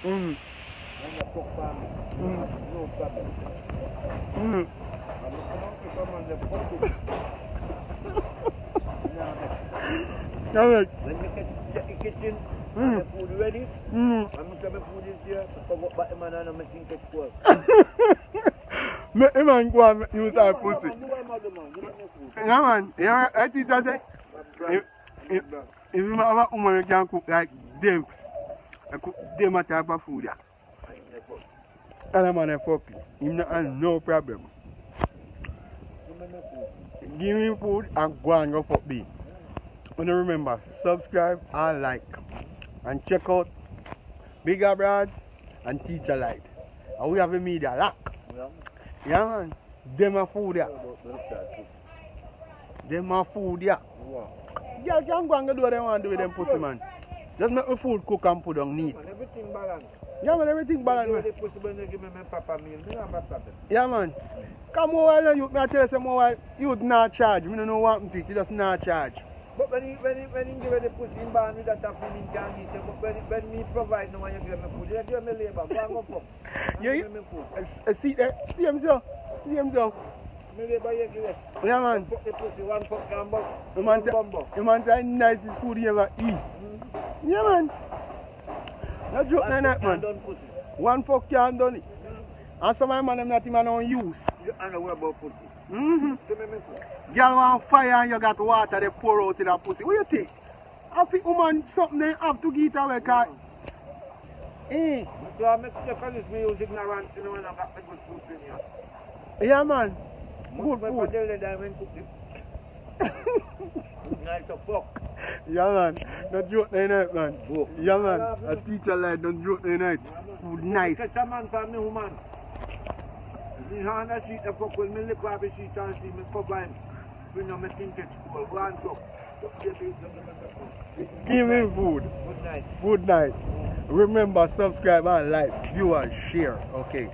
And you cook for me. No problem. And you come out to come and the cook. When you get the kitchen, and the food ready, and the food is here, so go back him and I think it's cool. Make him and go and use our pussy. Yeah, man. Yeah, I think that if you have a woman, you can cook like them. I cook them a type of food. And I'm on a fuck. Him not have no problem. Give me food and go and go fuck me. And remember, subscribe and like. And check out Bigger Broads and Teacher Light. And we have a media lock. Yeah, man. Them a food, yeah. Them a food, yeah. Girl can go and do what they want to do with them pussy, man. Just make the food cook and put on neat. Everything balanced. Yeah, man, everything balanced, man. Give me my papa meal. Yeah, man. Come over, you I tell you some more, you not charge. I don't know what to do, you just not charge. But when you give the pussy in band with that feeling can eat it, but when me provide no one you give me food, you give me labor, go and go fuck. Yeah, give me food. See there, see him so. See him so. Me labor you give it. Yeah, man. Fuck the pussy, one fuck can buck. The man say nicest food you ever eat. Yeah, man. No joke like that, man. One fuck can't done it. And some of my man them not even on use. You don't know about pussy. Girl want fire and you got water they pour out in that pussy. What you think? I think woman something they have to get away, cause so I make the fellas me use ignorance, you know, when I got the good food in here. yeah, man. Good food. Nice to fuck. Yeah, man. Don't joke the night, man. Yeah, man. A teacher like don't joke the night. Food nice. Catch a man for me, woman. Me hand a sheet of fuck with me lip off the sheet and see me cover him. You know, me think it's cool. Go and talk. Give me food. Good night. Good night. Remember, subscribe and like, view and share. Okay.